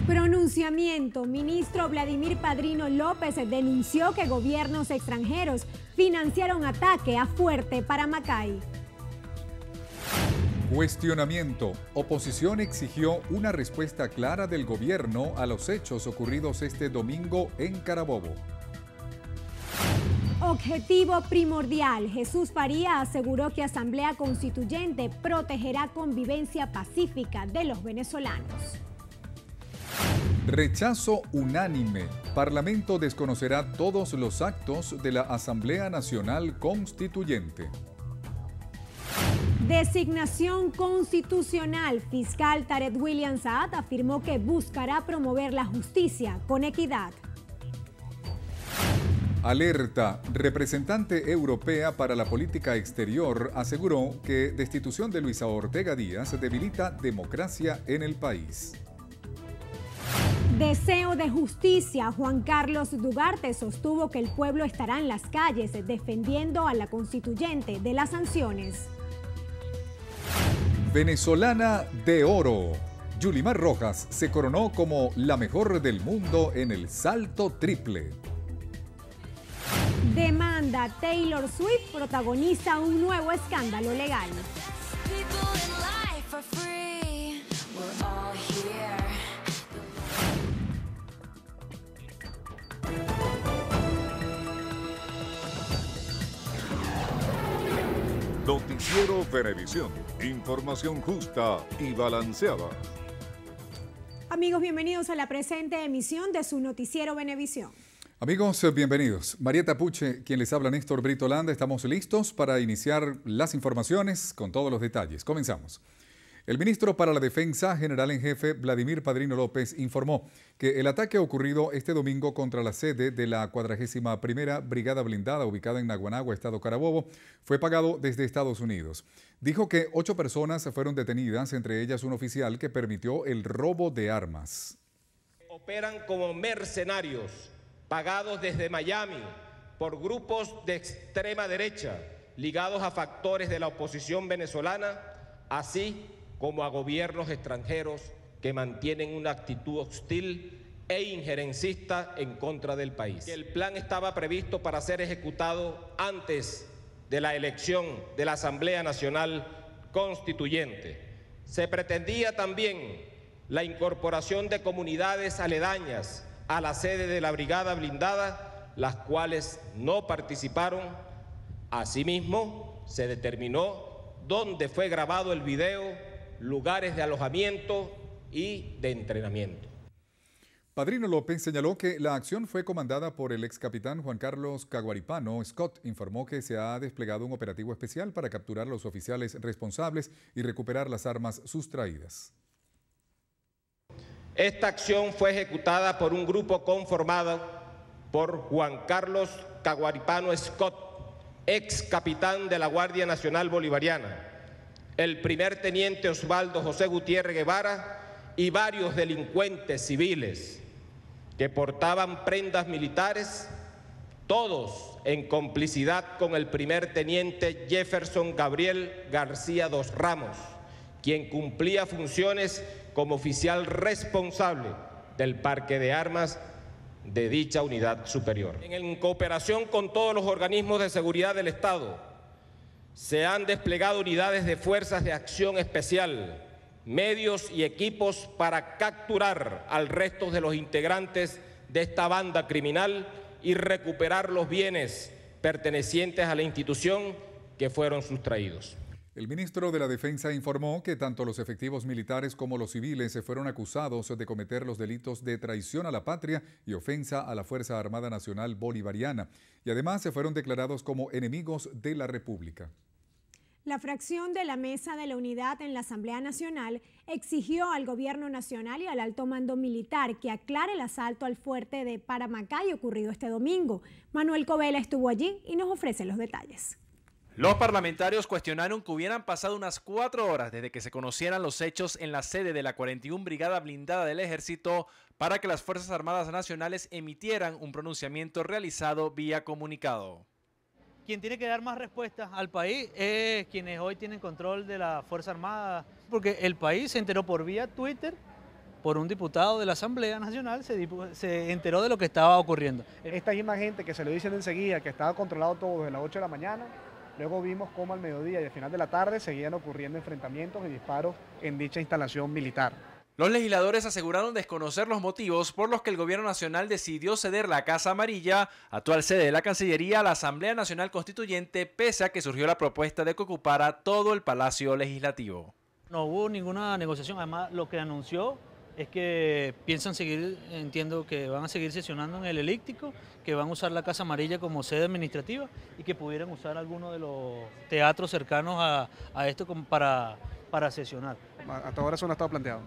Pronunciamiento. Ministro Vladimir Padrino López denunció que gobiernos extranjeros financiaron ataque a Fuerte Paramacay. Cuestionamiento. Oposición exigió una respuesta clara del gobierno a los hechos ocurridos este domingo en Carabobo. Objetivo primordial. Jesús Faría aseguró que Asamblea Constituyente protegerá convivencia pacífica de los venezolanos. Rechazo unánime. Parlamento desconocerá todos los actos de la Asamblea Nacional Constituyente. Designación constitucional. Fiscal Tarek William Saad afirmó que buscará promover la justicia con equidad. Alerta. Representante europea para la política exterior aseguró que destitución de Luisa Ortega Díaz debilita democracia en el país. Deseo de justicia. Juan Carlos Dugarte sostuvo que el pueblo estará en las calles defendiendo a la constituyente de las sanciones. Venezolana de oro. Yulimar Rojas se coronó como la mejor del mundo en el salto triple. Demanda. Taylor Swift protagoniza un nuevo escándalo legal. Noticiero Venevisión. Información justa y balanceada. Amigos, bienvenidos a la presente emisión de su noticiero Venevisión. Amigos, bienvenidos. Marieta Puche, quien les habla, Néstor Brito Landa. Estamos listos para iniciar las informaciones con todos los detalles. Comenzamos. El ministro para la Defensa, general en jefe Vladimir Padrino López, informó que el ataque ocurrido este domingo contra la sede de la 41ª Brigada Blindada ubicada en Naguanagua, Estado Carabobo, fue pagado desde Estados Unidos. Dijo que 8 personas fueron detenidas, entre ellas un oficial que permitió el robo de armas. Operan como mercenarios, pagados desde Miami por grupos de extrema derecha, ligados a factores de la oposición venezolana, así como a gobiernos extranjeros que mantienen una actitud hostil e injerencista en contra del país. El plan estaba previsto para ser ejecutado antes de la elección de la Asamblea Nacional Constituyente. Se pretendía también la incorporación de comunidades aledañas a la sede de la Brigada Blindada, las cuales no participaron. Asimismo, se determinó dónde fue grabado el video, lugares de alojamiento y de entrenamiento. Padrino López señaló que la acción fue comandada por el ex capitán Juan Carlos Caguaripano. Scott informó que se ha desplegado un operativo especial para capturar a los oficiales responsables y recuperar las armas sustraídas. Esta acción fue ejecutada por un grupo conformado por Juan Carlos Caguaripano Scott, ex capitán de la Guardia Nacional Bolivariana, el primer teniente Osvaldo José Gutiérrez Guevara y varios delincuentes civiles que portaban prendas militares, todos en complicidad con el primer teniente Jefferson Gabriel García Dos Ramos, quien cumplía funciones como oficial responsable del parque de armas de dicha unidad superior. En cooperación con todos los organismos de seguridad del Estado, se han desplegado unidades de fuerzas de acción especial, medios y equipos para capturar al resto de los integrantes de esta banda criminal y recuperar los bienes pertenecientes a la institución que fueron sustraídos. El ministro de la Defensa informó que tanto los efectivos militares como los civiles se fueron acusados de cometer los delitos de traición a la patria y ofensa a la Fuerza Armada Nacional Bolivariana, y además se fueron declarados como enemigos de la República. La fracción de la Mesa de la Unidad en la Asamblea Nacional exigió al Gobierno Nacional y al alto mando militar que aclare el asalto al fuerte de Paramacay ocurrido este domingo. Manuel Covela estuvo allí y nos ofrece los detalles. Los parlamentarios cuestionaron que hubieran pasado unas 4 horas desde que se conocieran los hechos en la sede de la 41 Brigada Blindada del Ejército para que las Fuerzas Armadas Nacionales emitieran un pronunciamiento realizado vía comunicado. Quien tiene que dar más respuestas al país es quienes hoy tienen control de la Fuerza Armada, porque el país se enteró por vía Twitter por un diputado de la Asamblea Nacional, se enteró de lo que estaba ocurriendo. Esta misma gente que se lo dicen enseguida que estaba controlado todo desde las 8 de la mañana, luego vimos cómo al mediodía y al final de la tarde seguían ocurriendo enfrentamientos y disparos en dicha instalación militar. Los legisladores aseguraron desconocer los motivos por los que el gobierno nacional decidió ceder la Casa Amarilla, actual sede de la Cancillería, a la Asamblea Nacional Constituyente, pese a que surgió la propuesta de que ocupara todo el Palacio Legislativo. No hubo ninguna negociación, además lo que anunció es que piensan seguir, entiendo que van a seguir sesionando en el elíptico, que van a usar la Casa Amarilla como sede administrativa y que pudieran usar alguno de los teatros cercanos a esto como para sesionar. Hasta ahora eso no ha estado planteado.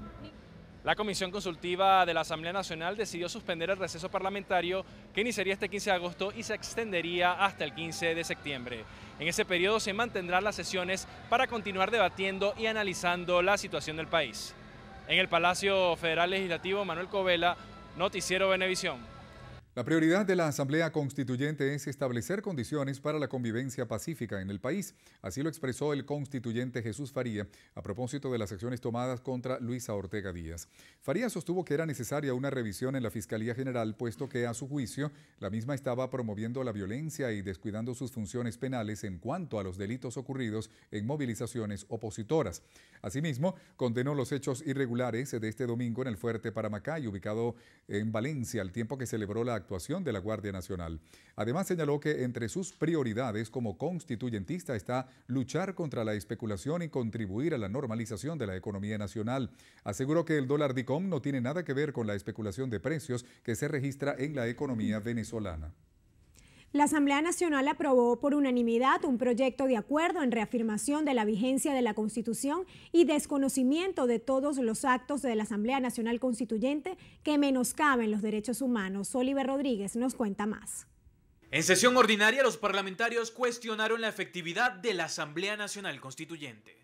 La Comisión Consultiva de la Asamblea Nacional decidió suspender el receso parlamentario que iniciaría este 15 de agosto y se extendería hasta el 15 de septiembre. En ese periodo se mantendrán las sesiones para continuar debatiendo y analizando la situación del país. En el Palacio Federal Legislativo, Manuel Covela, Noticiero Venevisión. La prioridad de la Asamblea Constituyente es establecer condiciones para la convivencia pacífica en el país. Así lo expresó el constituyente Jesús Faría a propósito de las acciones tomadas contra Luisa Ortega Díaz. Faría sostuvo que era necesaria una revisión en la Fiscalía General, puesto que, a su juicio, la misma estaba promoviendo la violencia y descuidando sus funciones penales en cuanto a los delitos ocurridos en movilizaciones opositoras. Asimismo, condenó los hechos irregulares de este domingo en el Fuerte Paramacay, ubicado en Valencia, al tiempo que celebró la actuación de la Guardia Nacional. Además, señaló que entre sus prioridades como constituyentista está luchar contra la especulación y contribuir a la normalización de la economía nacional. Aseguró que el dólar DICOM no tiene nada que ver con la especulación de precios que se registra en la economía venezolana. La Asamblea Nacional aprobó por unanimidad un proyecto de acuerdo en reafirmación de la vigencia de la Constitución y desconocimiento de todos los actos de la Asamblea Nacional Constituyente que menoscaben los derechos humanos. Oliver Rodríguez nos cuenta más. En sesión ordinaria, los parlamentarios cuestionaron la efectividad de la Asamblea Nacional Constituyente.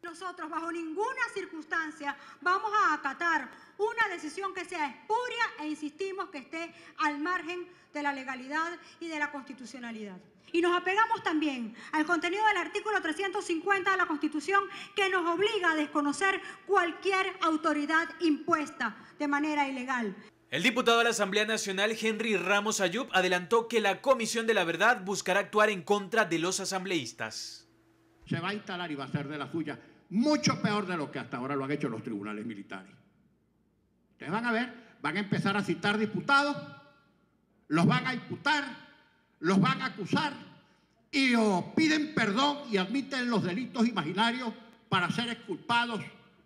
Nosotros bajo ninguna circunstancia vamos a acatar una decisión que sea espuria e insistimos que esté al margen de la legalidad y de la constitucionalidad. Y nos apegamos también al contenido del artículo 350 de la Constitución, que nos obliga a desconocer cualquier autoridad impuesta de manera ilegal. El diputado de la Asamblea Nacional, Henry Ramos Ayub, adelantó que la Comisión de la Verdad buscará actuar en contra de los asambleístas. Se va a instalar y va a hacer de la suya mucho peor de lo que hasta ahora lo han hecho los tribunales militares. Ustedes van a ver, van a empezar a citar diputados, los van a imputar, los van a acusar y o piden perdón y admiten los delitos imaginarios para ser exculpados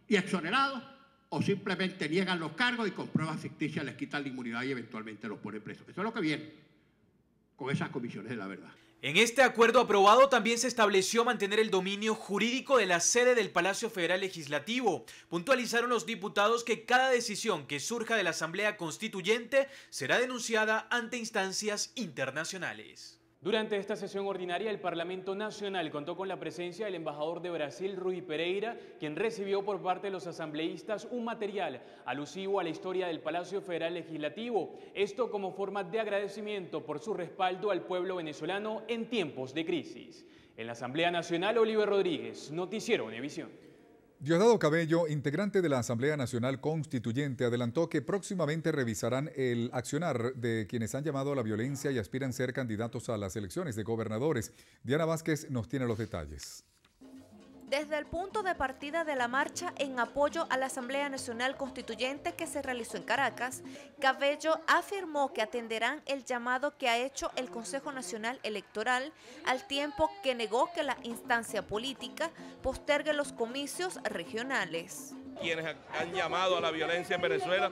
y exonerados, o simplemente niegan los cargos y con pruebas ficticias les quitan la inmunidad y eventualmente los ponen presos. Eso es lo que viene con esas comisiones de la verdad. En este acuerdo aprobado también se estableció mantener el dominio jurídico de la sede del Palacio Federal Legislativo. Puntualizaron los diputados que cada decisión que surja de la Asamblea Constituyente será denunciada ante instancias internacionales. Durante esta sesión ordinaria, el Parlamento Nacional contó con la presencia del embajador de Brasil, Rui Pereira, quien recibió por parte de los asambleístas un material alusivo a la historia del Palacio Federal Legislativo. Esto como forma de agradecimiento por su respaldo al pueblo venezolano en tiempos de crisis. En la Asamblea Nacional, Oliver Rodríguez, Noticiero Venevisión. Diosdado Cabello, integrante de la Asamblea Nacional Constituyente, adelantó que próximamente revisarán el accionar de quienes han llamado a la violencia y aspiran ser candidatos a las elecciones de gobernadores. Diana Vázquez nos tiene los detalles. Desde el punto de partida de la marcha en apoyo a la Asamblea Nacional Constituyente que se realizó en Caracas, Cabello afirmó que atenderán el llamado que ha hecho el Consejo Nacional Electoral, al tiempo que negó que la instancia política postergue los comicios regionales. Quienes han llamado a la violencia en Venezuela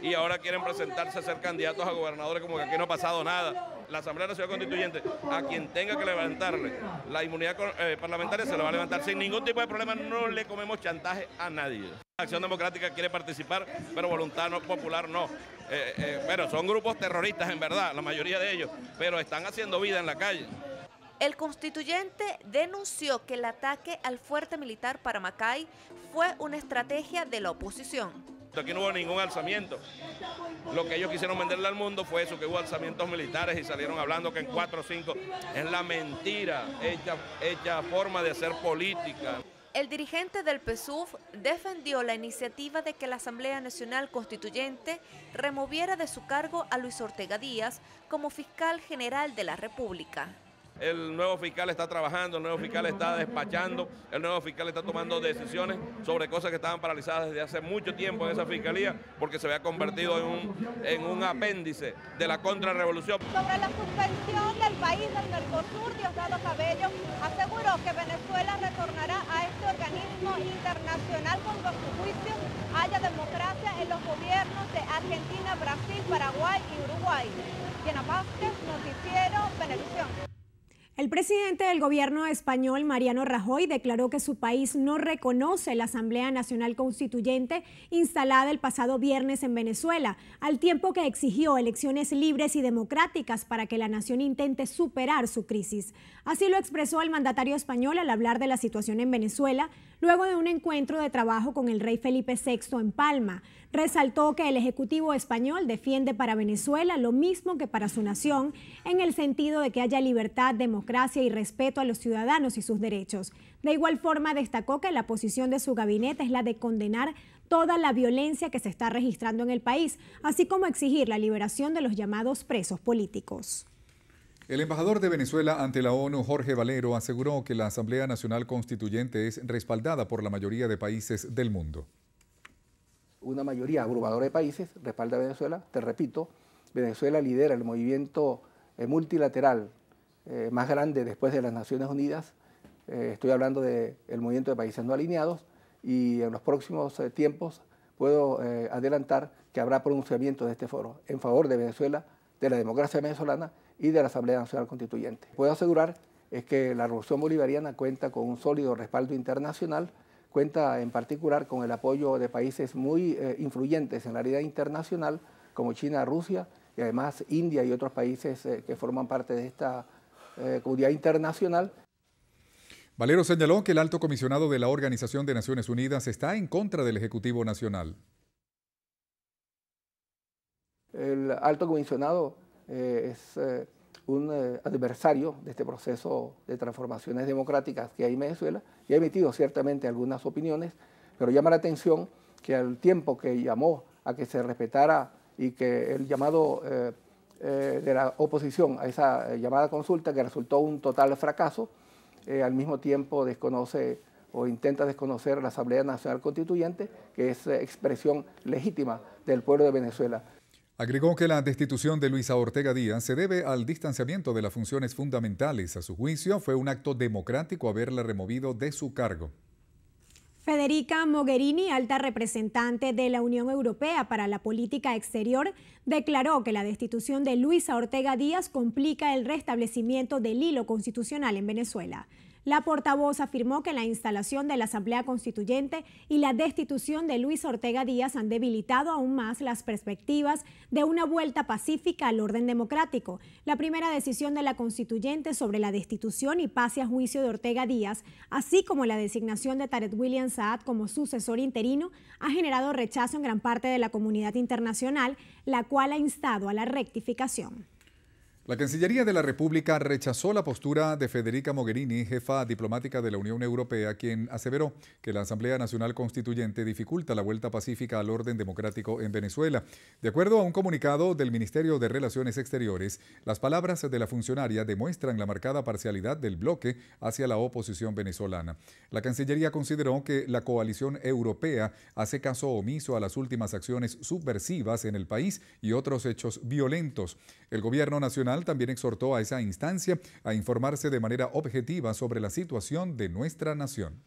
y ahora quieren presentarse a ser candidatos a gobernadores como que aquí no ha pasado nada. La Asamblea Nacional Constituyente, a quien tenga que levantarle la inmunidad parlamentaria, se la va a levantar sin ningún tipo de problema. No le comemos chantaje a nadie. Acción Democrática quiere participar, pero Voluntad Popular no. Pero son grupos terroristas en verdad, la mayoría de ellos, pero están haciendo vida en la calle. El constituyente denunció que el ataque al fuerte militar Paramacay fue una estrategia de la oposición. Aquí no hubo ningún alzamiento. Lo que ellos quisieron venderle al mundo fue eso, que hubo alzamientos militares y salieron hablando que en 4 o 5 es la mentira, hecha forma de hacer política. El dirigente del PSUV defendió la iniciativa de que la Asamblea Nacional Constituyente removiera de su cargo a Luis Ortega Díaz como fiscal general de la República. El nuevo fiscal está trabajando, el nuevo fiscal está despachando, el nuevo fiscal está tomando decisiones sobre cosas que estaban paralizadas desde hace mucho tiempo en esa fiscalía, porque se había convertido en un apéndice de la contrarrevolución. Sobre la suspensión del país del Mercosur, Diosdado Cabello aseguró que Venezuela retornará a este organismo internacional cuando a su juicio haya democracia en los gobiernos de Argentina, Brasil, Paraguay y Uruguay. Diana Vázquez, Noticiero Venevisión. El presidente del gobierno español, Mariano Rajoy, declaró que su país no reconoce la Asamblea Nacional Constituyente instalada el pasado viernes en Venezuela, al tiempo que exigió elecciones libres y democráticas para que la nación intente superar su crisis. Así lo expresó el mandatario español al hablar de la situación en Venezuela, luego de un encuentro de trabajo con el rey Felipe VI en Palma. Resaltó que el Ejecutivo español defiende para Venezuela lo mismo que para su nación, en el sentido de que haya libertad, democracia y respeto a los ciudadanos y sus derechos. De igual forma, destacó que la posición de su gabinete es la de condenar toda la violencia que se está registrando en el país, así como exigir la liberación de los llamados presos políticos. El embajador de Venezuela ante la ONU, Jorge Valero, aseguró que la Asamblea Nacional Constituyente es respaldada por la mayoría de países del mundo. Una mayoría abrumadora de países respalda a Venezuela. Te repito, Venezuela lidera el movimiento multilateral más grande después de las Naciones Unidas. Estoy hablando del movimiento de países no alineados y en los próximos tiempos puedo adelantar que habrá pronunciamiento de este foro en favor de Venezuela, de la democracia venezolana y de la Asamblea Nacional Constituyente. Puedo asegurar es que la Revolución Bolivariana cuenta con un sólido respaldo internacional, cuenta en particular con el apoyo de países muy influyentes en la realidad internacional, como China, Rusia y además India y otros países que forman parte de esta comunidad internacional. Valero señaló que el alto comisionado de la Organización de Naciones Unidas está en contra del Ejecutivo Nacional. El alto comisionado es un adversario de este proceso de transformaciones democráticas que hay en Venezuela y ha emitido ciertamente algunas opiniones, pero llama la atención que al tiempo que llamó a que se respetara y que el llamado de la oposición a esa llamada consulta, que resultó un total fracaso, al mismo tiempo desconoce o intenta desconocer la Asamblea Nacional Constituyente, que es expresión legítima del pueblo de Venezuela. Agregó que la destitución de Luisa Ortega Díaz se debe al distanciamiento de las funciones fundamentales. A su juicio, fue un acto democrático haberla removido de su cargo. Federica Mogherini, alta representante de la Unión Europea para la Política Exterior, declaró que la destitución de Luisa Ortega Díaz complica el restablecimiento del hilo constitucional en Venezuela. La portavoz afirmó que la instalación de la Asamblea Constituyente y la destitución de Luis Ortega Díaz han debilitado aún más las perspectivas de una vuelta pacífica al orden democrático. La primera decisión de la Constituyente sobre la destitución y pase a juicio de Ortega Díaz, así como la designación de Tarek William Saad como sucesor interino, ha generado rechazo en gran parte de la comunidad internacional, la cual ha instado a la rectificación. La Cancillería de la República rechazó la postura de Federica Mogherini, jefa diplomática de la Unión Europea, quien aseveró que la Asamblea Nacional Constituyente dificulta la vuelta pacífica al orden democrático en Venezuela. De acuerdo a un comunicado del Ministerio de Relaciones Exteriores, las palabras de la funcionaria demuestran la marcada parcialidad del bloque hacia la oposición venezolana. La Cancillería consideró que la coalición europea hace caso omiso a las últimas acciones subversivas en el país y otros hechos violentos. El gobierno nacional también exhortó a esa instancia a informarse de manera objetiva sobre la situación de nuestra nación.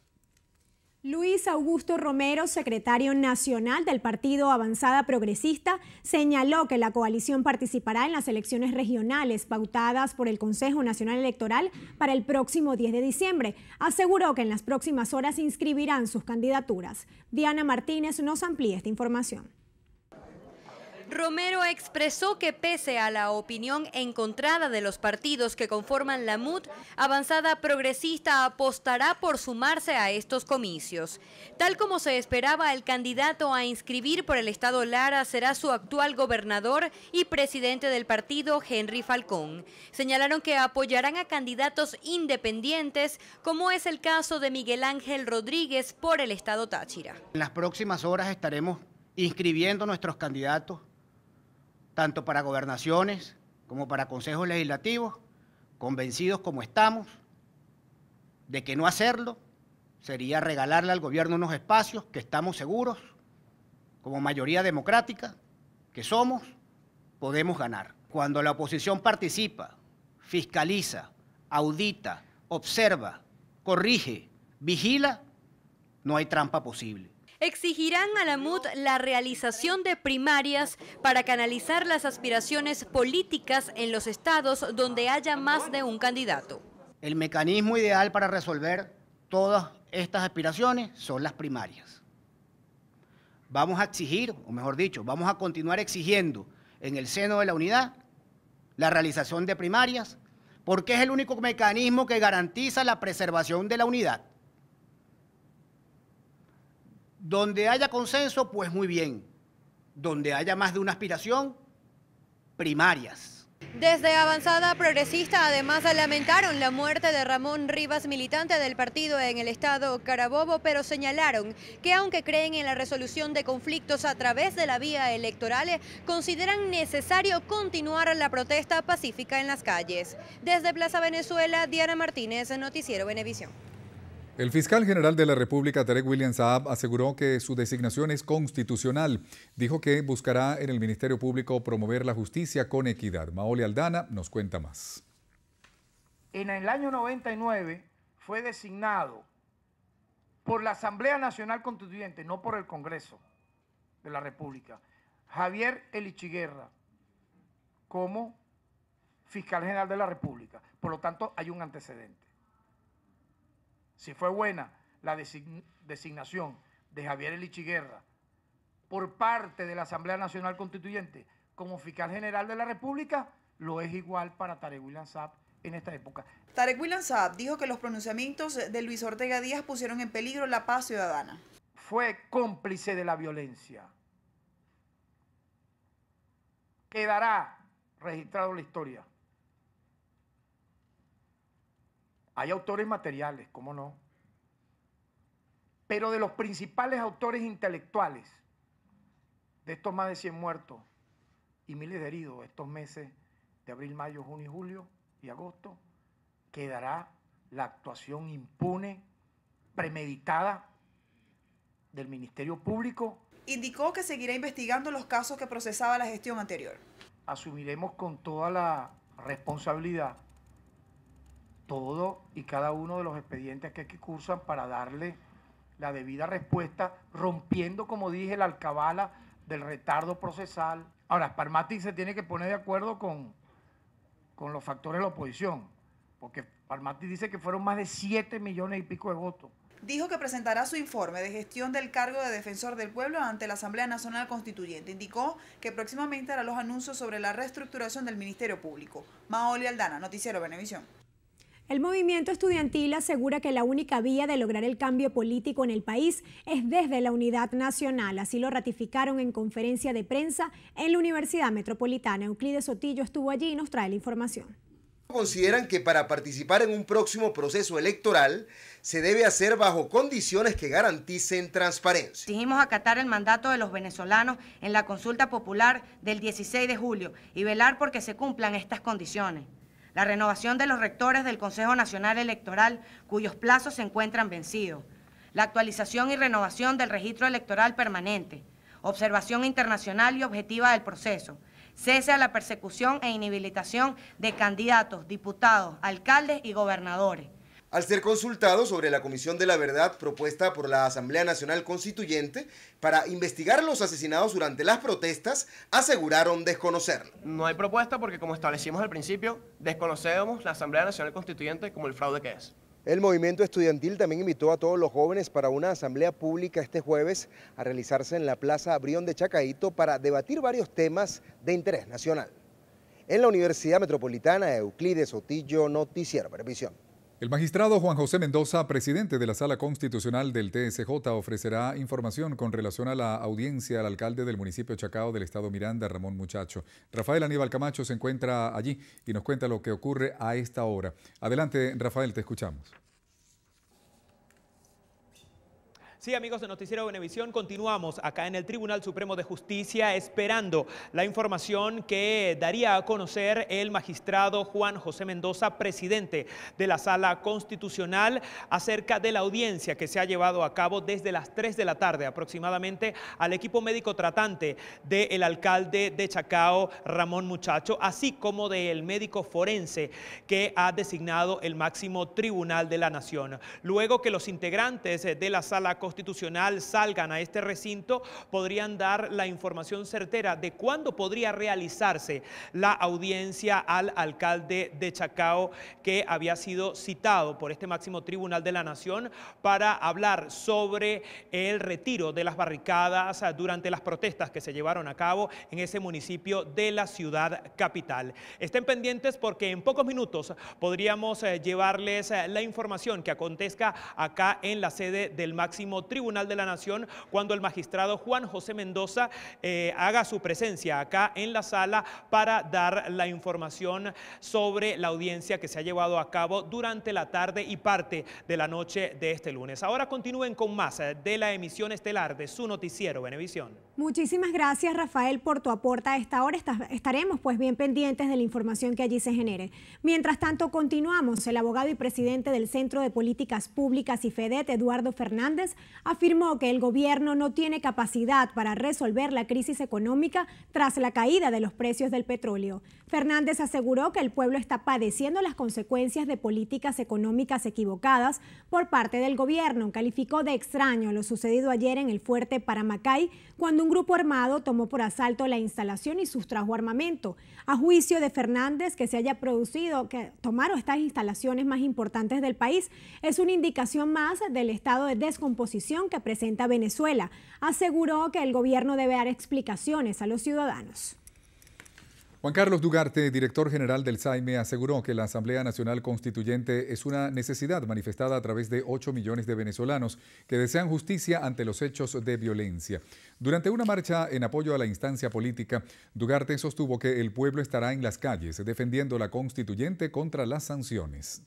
Luis Augusto Romero, secretario nacional del Partido Avanzada Progresista, señaló que la coalición participará en las elecciones regionales pautadas por el Consejo Nacional Electoral para el próximo 10 de diciembre. Aseguró que en las próximas horas inscribirán sus candidaturas. Diana Martínez nos amplía esta información. Romero expresó que pese a la opinión encontrada de los partidos que conforman la MUD, Avanzada Progresista apostará por sumarse a estos comicios. Tal como se esperaba, el candidato a inscribir por el estado Lara será su actual gobernador y presidente del partido, Henry Falcón. Señalaron que apoyarán a candidatos independientes, como es el caso de Miguel Ángel Rodríguez por el estado Táchira. En las próximas horas estaremos inscribiendo nuestros candidatos tanto para gobernaciones como para consejos legislativos, convencidos como estamos de que no hacerlo sería regalarle al gobierno unos espacios que estamos seguros, como mayoría democrática que somos, podemos ganar. Cuando la oposición participa, fiscaliza, audita, observa, corrige, vigila, no hay trampa posible. Exigirán a la MUD la realización de primarias para canalizar las aspiraciones políticas en los estados donde haya más de un candidato. El mecanismo ideal para resolver todas estas aspiraciones son las primarias. Vamos a exigir, o mejor dicho, vamos a continuar exigiendo en el seno de la unidad la realización de primarias, porque es el único mecanismo que garantiza la preservación de la unidad. Donde haya consenso, pues muy bien. Donde haya más de una aspiración, primarias. Desde Avanzada Progresista, además, lamentaron la muerte de Ramón Rivas, militante del partido en el estado Carabobo, pero señalaron que aunque creen en la resolución de conflictos a través de la vía electoral, consideran necesario continuar la protesta pacífica en las calles. Desde Plaza Venezuela, Diana Martínez, Noticiero Venevisión. El fiscal general de la República, Tarek William Saab, aseguró que su designación es constitucional. Dijo que buscará en el Ministerio Público promover la justicia con equidad. Maoli Aldana nos cuenta más. En el año 99 fue designado por la Asamblea Nacional Constituyente, no por el Congreso de la República, Javier Elichiguerra como fiscal general de la República. Por lo tanto, hay un antecedente. Si fue buena la designación de Javier Elichiguerra por parte de la Asamblea Nacional Constituyente como fiscal general de la República, lo es igual para Tarek William Saab en esta época. Tarek William Saab dijo que los pronunciamientos de Luis Ortega Díaz pusieron en peligro la paz ciudadana. Fue cómplice de la violencia. Quedará registrado en la historia. Hay autores materiales, ¿cómo no? Pero de los principales autores intelectuales de estos más de 100 muertos y miles de heridos estos meses de abril, mayo, junio y julio y agosto, quedará la actuación impune, premeditada del Ministerio Público. Indicó que seguirá investigando los casos que procesaba la gestión anterior. Asumiremos con toda la responsabilidad todo y cada uno de los expedientes que cursan para darle la debida respuesta, rompiendo, como dije, la alcabala del retardo procesal. Ahora, Parmati se tiene que poner de acuerdo con los factores de la oposición, porque Parmati dice que fueron más de 7 millones y pico de votos. Dijo que presentará su informe de gestión del cargo de defensor del pueblo ante la Asamblea Nacional Constituyente. Indicó que próximamente hará los anuncios sobre la reestructuración del Ministerio Público. Maoli Aldana, Noticiero Venevisión. El movimiento estudiantil asegura que la única vía de lograr el cambio político en el país es desde la unidad nacional. Así lo ratificaron en conferencia de prensa en la Universidad Metropolitana. Euclides Sotillo estuvo allí y nos trae la información. Consideran que para participar en un próximo proceso electoral se debe hacer bajo condiciones que garanticen transparencia. Exigimos acatar el mandato de los venezolanos en la consulta popular del 16 de julio y velar porque se cumplan estas condiciones. La renovación de los rectores del Consejo Nacional Electoral, cuyos plazos se encuentran vencidos. La actualización y renovación del registro electoral permanente. Observación internacional y objetiva del proceso. Cese a la persecución e inhabilitación de candidatos, diputados, alcaldes y gobernadores. Al ser consultados sobre la Comisión de la Verdad propuesta por la Asamblea Nacional Constituyente para investigar a los asesinados durante las protestas, aseguraron desconocerlo. No hay propuesta porque, como establecimos al principio, desconocemos la Asamblea Nacional Constituyente como el fraude que es. El movimiento estudiantil también invitó a todos los jóvenes para una asamblea pública este jueves a realizarse en la Plaza Brión de Chacaito para debatir varios temas de interés nacional. En la Universidad Metropolitana, Euclides Sotillo, Noticiero Previsión. El magistrado Juan José Mendoza, presidente de la Sala Constitucional del TSJ, ofrecerá información con relación a la audiencia al alcalde del municipio Chacao del estado Miranda, Ramón Muchacho. Rafael Aníbal Camacho se encuentra allí y nos cuenta lo que ocurre a esta hora. Adelante, Rafael, te escuchamos. Sí, amigos de Noticiero Venevisión, continuamos acá en el Tribunal Supremo de Justicia esperando la información que daría a conocer el magistrado Juan José Mendoza, presidente de la Sala Constitucional, acerca de la audiencia que se ha llevado a cabo desde las 3 de la tarde aproximadamente al equipo médico tratante del alcalde de Chacao, Ramón Muchacho, así como del médico forense que ha designado el máximo tribunal de la Nación. Luego que los integrantes de la Sala Constitucional salgan a este recinto, podrían dar la información certera de cuándo podría realizarse la audiencia al alcalde de Chacao, que había sido citado por este máximo tribunal de la Nación para hablar sobre el retiro de las barricadas durante las protestas que se llevaron a cabo en ese municipio de la ciudad capital. Estén pendientes porque en pocos minutos podríamos llevarles la información que acontezca acá en la sede del máximo Tribunal de la Nación cuando el magistrado Juan José Mendoza haga su presencia acá en la sala para dar la información sobre la audiencia que se ha llevado a cabo durante la tarde y parte de la noche de este lunes. Ahora continúen con más de la emisión estelar de su noticiero Venevisión. Muchísimas gracias, Rafael, por tu aporte a esta hora. Estaremos pues bien pendientes de la información que allí se genere. Mientras tanto, continuamos. El abogado y presidente del Centro de Políticas Públicas y FEDET, Eduardo Fernández, afirmó que el gobierno no tiene capacidad para resolver la crisis económica tras la caída de los precios del petróleo. Fernández aseguró que el pueblo está padeciendo las consecuencias de políticas económicas equivocadas por parte del gobierno. Calificó de extraño lo sucedido ayer en el fuerte Paramacay, cuando un grupo armado tomó por asalto la instalación y sustrajo armamento. A juicio de Fernández, que se haya producido que tomaron estas instalaciones más importantes del país es una indicación más del estado de descomposición que presenta Venezuela. Aseguró que el gobierno debe dar explicaciones a los ciudadanos. Juan Carlos Dugarte, director general del SAIME, aseguró que la Asamblea Nacional Constituyente es una necesidad manifestada a través de 8 millones de venezolanos que desean justicia ante los hechos de violencia. Durante una marcha en apoyo a la instancia política, Dugarte sostuvo que el pueblo estará en las calles defendiendo la Constituyente contra las sanciones.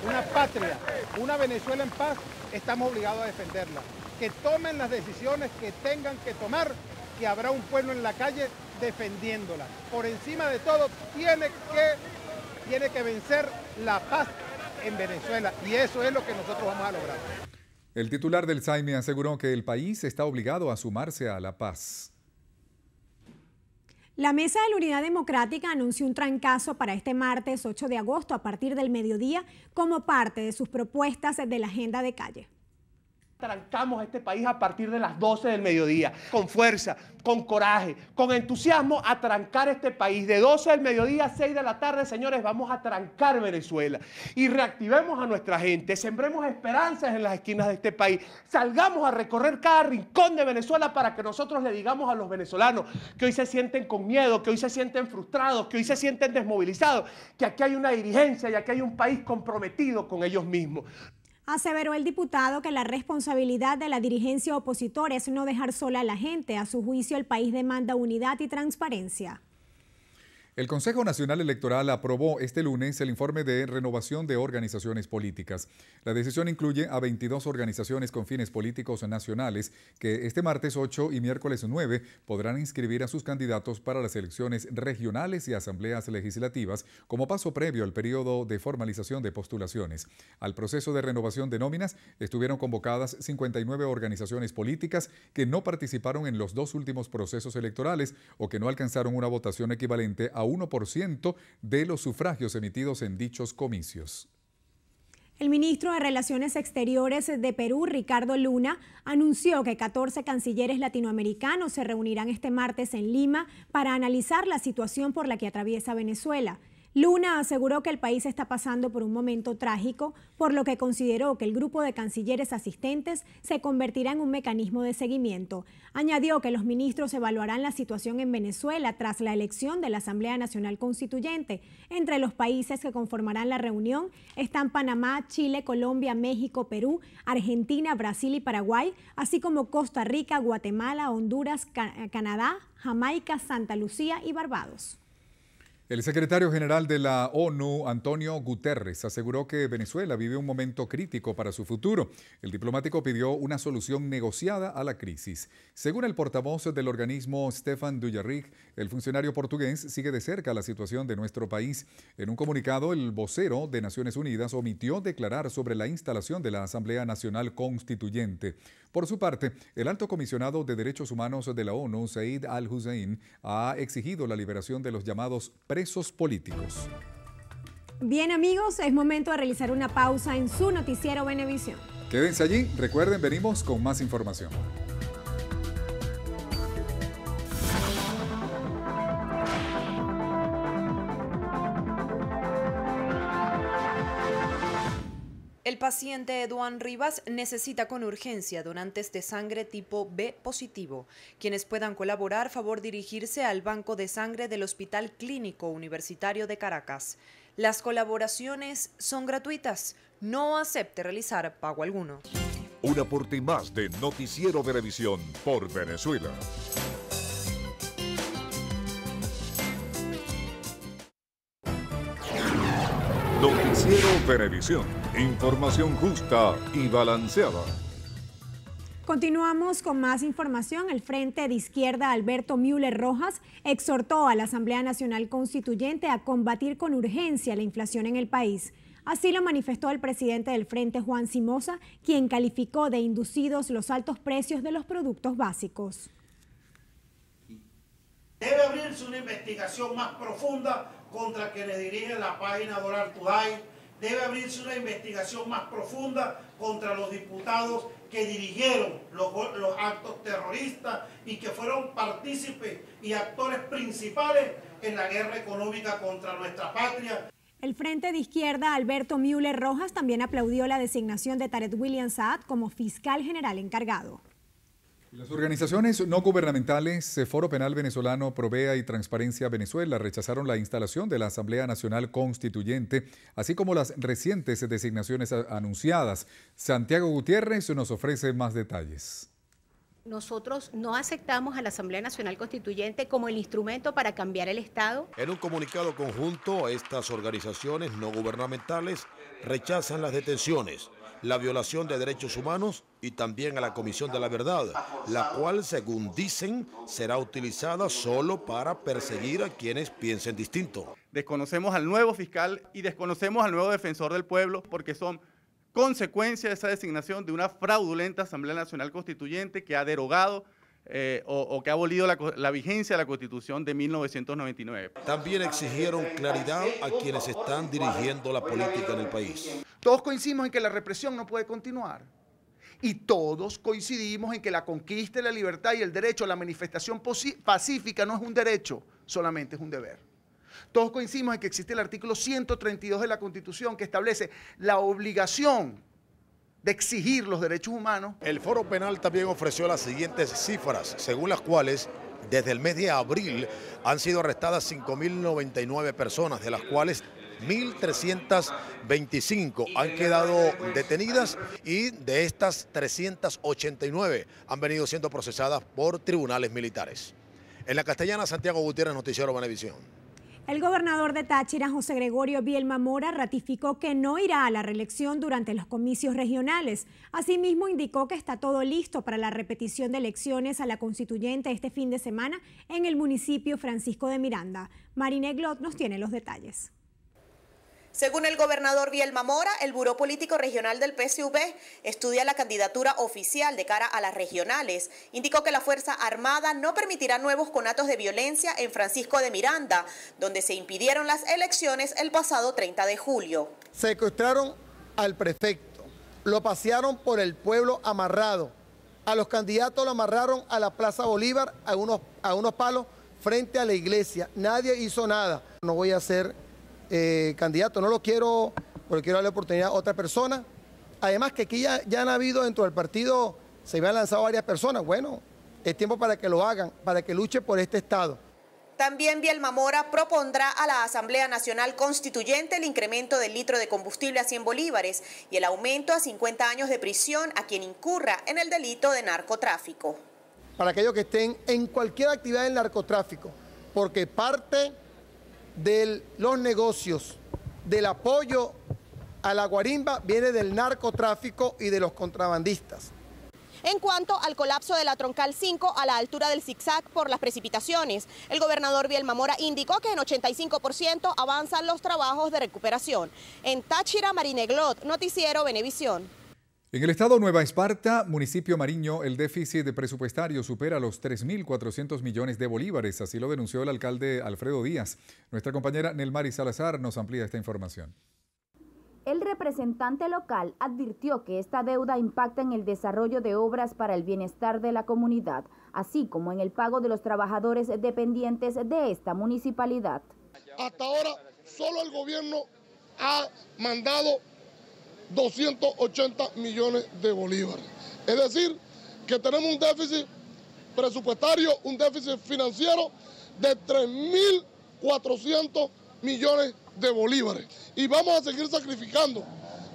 Una patria, una Venezuela en paz, estamos obligados a defenderla. Que tomen las decisiones que tengan que tomar, que habrá un pueblo en la calle defendiéndola. Por encima de todo, tiene que vencer la paz en Venezuela y eso es lo que nosotros vamos a lograr. El titular del SAIME aseguró que el país está obligado a sumarse a la paz. La Mesa de la Unidad Democrática anunció un trancazo para este martes 8 de agosto a partir del mediodía como parte de sus propuestas de la agenda de calle. Trancamos este país a partir de las 12 del mediodía, con fuerza, con coraje, con entusiasmo a trancar este país. De 12 del mediodía a 6 de la tarde, señores, vamos a trancar Venezuela y reactivemos a nuestra gente, sembremos esperanzas en las esquinas de este país, salgamos a recorrer cada rincón de Venezuela para que nosotros le digamos a los venezolanos que hoy se sienten con miedo, que hoy se sienten frustrados, que hoy se sienten desmovilizados, que aquí hay una dirigencia y aquí hay un país comprometido con ellos mismos. Aseveró el diputado que la responsabilidad de la dirigencia opositora es no dejar sola a la gente. A su juicio, el país demanda unidad y transparencia. El Consejo Nacional Electoral aprobó este lunes el informe de renovación de organizaciones políticas. La decisión incluye a 22 organizaciones con fines políticos nacionales que este martes 8 y miércoles 9 podrán inscribir a sus candidatos para las elecciones regionales y asambleas legislativas como paso previo al periodo de formalización de postulaciones. Al proceso de renovación de nóminas estuvieron convocadas 59 organizaciones políticas que no participaron en los dos últimos procesos electorales o que no alcanzaron una votación equivalente a 1% de los sufragios emitidos en dichos comicios. El ministro de Relaciones Exteriores de Perú, Ricardo Luna, anunció que 14 cancilleres latinoamericanos se reunirán este martes en Lima para analizar la situación por la que atraviesa Venezuela. Luna aseguró que el país está pasando por un momento trágico, por lo que consideró que el grupo de cancilleres asistentes se convertirá en un mecanismo de seguimiento. Añadió que los ministros evaluarán la situación en Venezuela tras la elección de la Asamblea Nacional Constituyente. Entre los países que conformarán la reunión están Panamá, Chile, Colombia, México, Perú, Argentina, Brasil y Paraguay, así como Costa Rica, Guatemala, Honduras, Canadá, Jamaica, Santa Lucía y Barbados. El secretario general de la ONU, Antonio Guterres, aseguró que Venezuela vive un momento crítico para su futuro. El diplomático pidió una solución negociada a la crisis. Según el portavoz del organismo, Stefan Dujarric, el funcionario portugués sigue de cerca la situación de nuestro país. En un comunicado, el vocero de Naciones Unidas omitió declarar sobre la instalación de la Asamblea Nacional Constituyente. Por su parte, el alto comisionado de Derechos Humanos de la ONU, Zeid Al-Hussein, ha exigido la liberación de los llamados presos políticos. Bien amigos, es momento de realizar una pausa en su noticiero Venevisión. Quédense allí, recuerden, venimos con más información. El paciente Eduan Rivas necesita con urgencia donantes de sangre tipo B positivo. Quienes puedan colaborar, favor dirigirse al Banco de Sangre del Hospital Clínico Universitario de Caracas. Las colaboraciones son gratuitas. No acepte realizar pago alguno. Un aporte más de Noticiero Venevisión por Venezuela. Noticiero Venevisión. Información justa y balanceada. Continuamos con más información. El Frente de Izquierda Alberto Müller Rojas exhortó a la Asamblea Nacional Constituyente a combatir con urgencia la inflación en el país. Así lo manifestó el presidente del Frente, Juan Simosa, quien calificó de inducidos los altos precios de los productos básicos. Debe abrirse una investigación más profunda contra quienes dirigen la página Dollar Today. Debe abrirse una investigación más profunda contra los diputados que dirigieron los actos terroristas y que fueron partícipes y actores principales en la guerra económica contra nuestra patria. El Frente de Izquierda Alberto Müller Rojas también aplaudió la designación de Tarek William Saad como fiscal general encargado. Las organizaciones no gubernamentales, Foro Penal Venezolano, Provea y Transparencia Venezuela rechazaron la instalación de la Asamblea Nacional Constituyente, así como las recientes designaciones anunciadas. Santiago Gutiérrez nos ofrece más detalles. Nosotros no aceptamos a la Asamblea Nacional Constituyente como el instrumento para cambiar el Estado. En un comunicado conjunto, estas organizaciones no gubernamentales rechazan las detenciones, la violación de derechos humanos y también a la Comisión de la Verdad, la cual, según dicen, será utilizada solo para perseguir a quienes piensen distinto. Desconocemos al nuevo fiscal y desconocemos al nuevo defensor del pueblo porque son consecuencia de esa designación de una fraudulenta Asamblea Nacional Constituyente que ha derogado o que ha abolido la vigencia de la Constitución de 1999. También exigieron claridad a quienes están dirigiendo la política en el país. Todos coincidimos en que la represión no puede continuar. Y todos coincidimos en que la conquista de la libertad y el derecho a la manifestación pacífica no es un derecho, solamente es un deber. Todos coincidimos en que existe el artículo 132 de la Constitución que establece la obligación de exigir los derechos humanos. El Foro Penal también ofreció las siguientes cifras, según las cuales desde el mes de abril han sido arrestadas 5.099 personas, de las cuales 1.325 han quedado detenidas y de estas 389 han venido siendo procesadas por tribunales militares. En la Castellana, Santiago Gutiérrez, Noticiero Venevisión. El gobernador de Táchira, José Gregorio Bielma Mora, ratificó que no irá a la reelección durante los comicios regionales. Asimismo, indicó que está todo listo para la repetición de elecciones a la constituyente este fin de semana en el municipio Francisco de Miranda. Mariné Glot nos tiene los detalles. Según el gobernador Bielma Mora, el Buró Político Regional del PSUV estudia la candidatura oficial de cara a las regionales. Indicó que la Fuerza Armada no permitirá nuevos conatos de violencia en Francisco de Miranda, donde se impidieron las elecciones el pasado 30 de julio. Secuestraron al prefecto, lo pasearon por el pueblo amarrado. A los candidatos lo amarraron a la Plaza Bolívar, a unos palos frente a la iglesia. Nadie hizo nada. No voy a hacer candidato, no lo quiero porque quiero darle oportunidad a otra persona. Además que aquí ya han habido dentro del partido, se me han lanzado varias personas. Bueno, es tiempo para que lo hagan, para que luche por este Estado. También Vielma Mora propondrá a la Asamblea Nacional Constituyente el incremento del litro de combustible a 100 bolívares y el aumento a 50 años de prisión a quien incurra en el delito de narcotráfico. Para aquellos que estén en cualquier actividad del narcotráfico, porque parte de los negocios, del apoyo a la guarimba viene del narcotráfico y de los contrabandistas. En cuanto al colapso de la Troncal 5 a la altura del zigzag por las precipitaciones, el gobernador Vielma Mora indicó que en 85% avanzan los trabajos de recuperación. En Táchira, Marineglot, Noticiero Venevisión. En el estado Nueva Esparta, municipio Mariño, el déficit presupuestario supera los 3.400 millones de bolívares, así lo denunció el alcalde Alfredo Díaz. Nuestra compañera Nelmari Salazar nos amplía esta información. El representante local advirtió que esta deuda impacta en el desarrollo de obras para el bienestar de la comunidad, así como en el pago de los trabajadores dependientes de esta municipalidad. Hasta ahora, solo el gobierno ha mandado 280 millones de bolívares. Es decir, que tenemos un déficit presupuestario, un déficit financiero de 3.400 millones de bolívares. Y vamos a seguir sacrificando